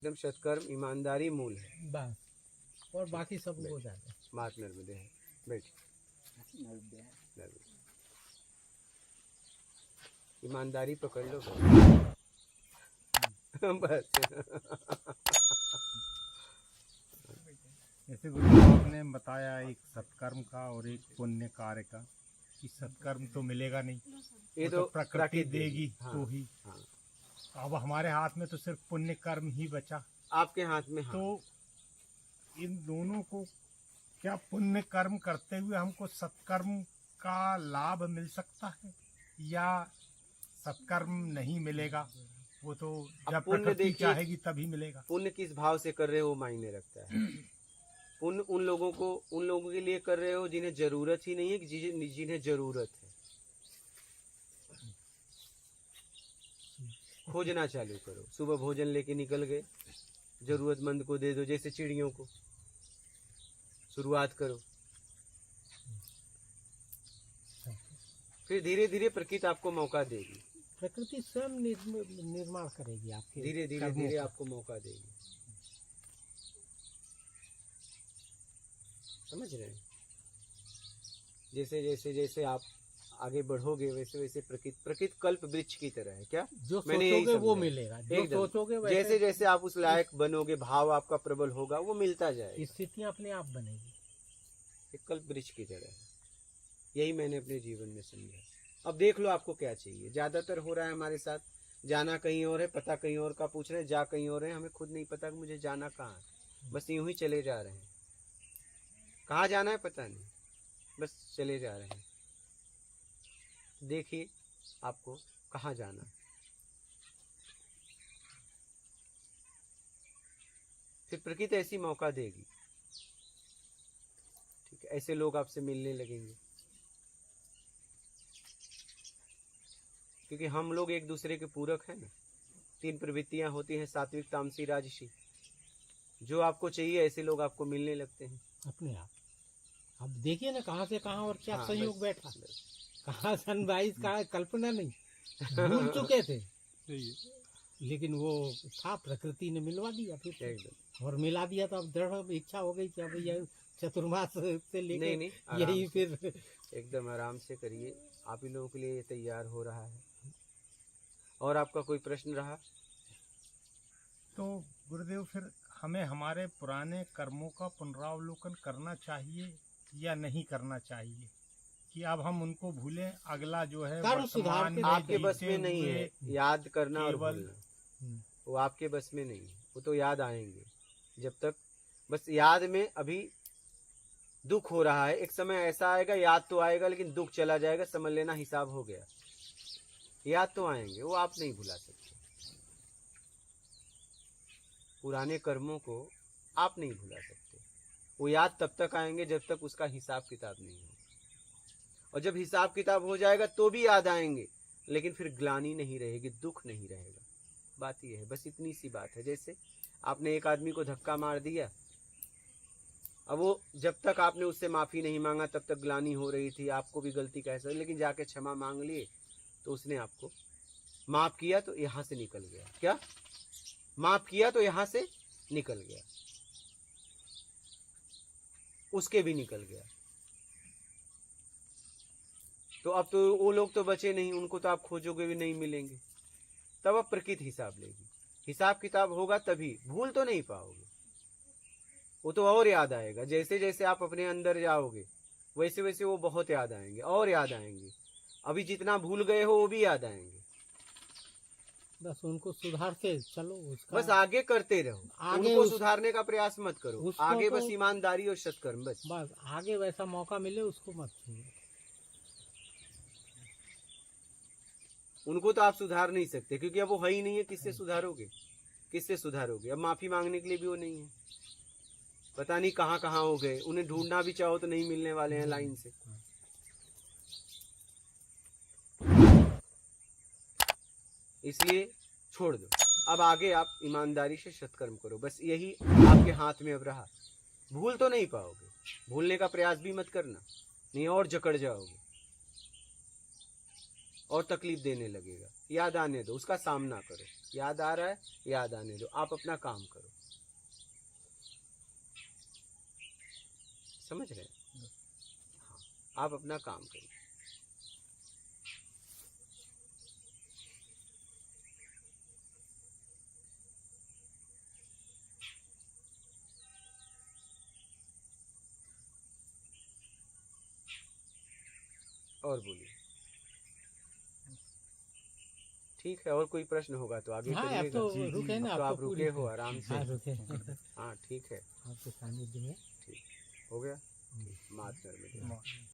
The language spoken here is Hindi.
एकदम सत्कर्म ईमानदारी मूल है बस, और बाकी सब हो जाते हैं। मात नर्मदे है। बैठ नर्मदे ईमानदारी पकड़ लो बस। जैसे गुरुदेव आपने बताया एक सत्कर्म का और एक पुण्य कार्य का, कि सत्कर्म तो मिलेगा नहीं, ये तो प्रकृति देगी। हाँ, तो ही हाँ। अब हमारे हाथ में तो सिर्फ पुण्य कर्म ही बचा। आपके हाथ में हाँ। तो इन दोनों को क्या पुण्य कर्म करते हुए हमको सत्कर्म का लाभ मिल सकता है, या सत्कर्म नहीं मिलेगा? वो तो जब प्रकृति चाहेगी तभी मिलेगा। पुण्य किस भाव से कर रहे हो मायने रखता है। पुण्य उन लोगों के लिए कर रहे हो जिन्हें जरूरत ही नहीं है, जिन्हें जरूरत है। खोजना चालू करो। सुबह भोजन लेके निकल गए, जरूरतमंद को दे दो, जैसे चिड़ियों को। शुरुआत करो, फिर धीरे धीरे प्रकृति आपको मौका देगी। प्रकृति स्वयं निर्माण करेगी आपके, धीरे धीरे आपको मौका देगी। समझ रहे हैं? जैसे आप आगे बढ़ोगे वैसे वैसे प्रकृति कल्प वृक्ष की तरह है। क्या जो सोचोगे वो मिलेगा, जो सोचोगे जैसे जैसे आप उस लायक बनोगे, भाव आपका प्रबल होगा, वो मिलता जाएगा। स्थितियां अपने आप बनेगी। एक कल्प वृक्ष की तरह है। यही मैंने अपने जीवन में समझा। अब देख लो आपको क्या चाहिए। ज्यादातर हो रहा है हमारे साथ, जाना कहीं और है, पता कहीं और का पूछ रहे हैं, जा कहीं और है, हमें खुद नहीं पता कि मुझे जाना कहाँ है। बस यूं ही चले जा रहे हैं। कहाँ जाना है पता नहीं, बस चले जा रहे हैं। देखिए आपको कहाँ जाना है। फिर प्रकृति ऐसी मौका देगी, ठीक है, ऐसे लोग आपसे मिलने लगेंगे। क्योंकि हम लोग एक दूसरे के पूरक हैं ना। 3 प्रवृत्तियां होती हैं, सात्विक, तामसी, राजसी। जो आपको चाहिए ऐसे लोग आपको मिलने लगते हैं अपने आप। अब देखिए ना कहाँ से कहाँ और क्या संयोग बैठा, कहाँ सनराइज का कल्पना नहीं, भूल चुके थे, लेकिन वो था, प्रकृति ने मिलवा दिया फिर एकदम, और मिला दिया। तो अब दृढ़ इच्छा हो गई कि अब ये चतुर्मास से लेके यही फिर एकदम आराम से करिए। आप ही लोगों के लिए तैयार हो रहा है। और आपका कोई प्रश्न रहा तो गुरुदेव, फिर हमें हमारे पुराने कर्मों का पुनरावलोकन करना चाहिए या नहीं करना चाहिए, कि अब हम उनको भूलें? अगला जो है वर्तमान में आपके बस में नहीं है याद करना और भूलना। वो आपके बस में नहीं है। वो तो याद आएंगे। जब तक बस याद में अभी दुख हो रहा है, एक समय ऐसा आएगा याद तो आएगा, लेकिन दुख चला जाएगा, समझ लेना हिसाब हो गया। याद तो आएंगे, वो आप नहीं भुला सकते। पुराने कर्मों को आप नहीं भुला सकते। वो याद तब तक आएंगे जब तक उसका हिसाब किताब नहीं हो। और जब हिसाब किताब हो जाएगा तो भी याद आएंगे, लेकिन फिर ग्लानि नहीं रहेगी, दुख नहीं रहेगा। बात यह है, बस इतनी सी बात है। जैसे आपने एक आदमी को धक्का मार दिया, अब वो जब तक आपने उससे माफी नहीं मांगा तब तक ग्लानि हो रही थी, आपको भी गलती कह सकते, लेकिन जाके क्षमा मांग लिए तो उसने आपको माफ किया, तो यहां से निकल गया। क्या माफ किया तो यहां से निकल गया, उसके भी निकल गया। तो अब तो वो लोग तो बचे नहीं, उनको तो आप खोजोगे भी नहीं मिलेंगे। तब अब प्रकृति हिसाब लेगी। हिसाब किताब होगा तभी, भूल तो नहीं पाओगे। वो तो और याद आएगा। जैसे जैसे आप अपने अंदर जाओगे वैसे वैसे वो बहुत याद आएंगे और याद आएंगे। अभी जितना भूल गए हो वो भी याद आएंगे। बस उनको सुधारते चलो, उसका बस आगे करते रहो। आगे उनको सुधारने का प्रयास मत करो। आगे तो बस ईमानदारी और सत्कर्म, बस आगे वैसा मौका मिले उसको मत छूओ। उनको तो आप सुधार नहीं सकते, क्योंकि अब वो है ही नहीं है। किससे सुधारोगे, किससे सुधारोगे? अब माफी मांगने के लिए भी वो नहीं है। पता नहीं कहाँ कहाँ हो गए। उन्हें ढूंढना भी चाहो तो नहीं मिलने वाले हैं लाइन से। इसलिए छोड़ दो। अब आगे आप ईमानदारी से सत्कर्म करो। बस यही आपके हाथ में अब रहा। भूल तो नहीं पाओगे, भूलने का प्रयास भी मत करना, नहीं और जकड़ जाओगे और तकलीफ देने लगेगा। याद आने दो, उसका सामना करो। याद आ रहा है, याद आने दो, आप अपना काम करो। समझ रहे हैं? हाँ, आप अपना काम करिए। और बोलिए। ठीक है, और कोई प्रश्न होगा तो आगे हाँ अब करिएगा। तो रुके ना, अब तो आपको आप पूरी रुके हो आराम से। हाँ रुके हाँ ठीक है, आपके सानिध्य में ठीक हो गया। ठीक, मात कर में। मा-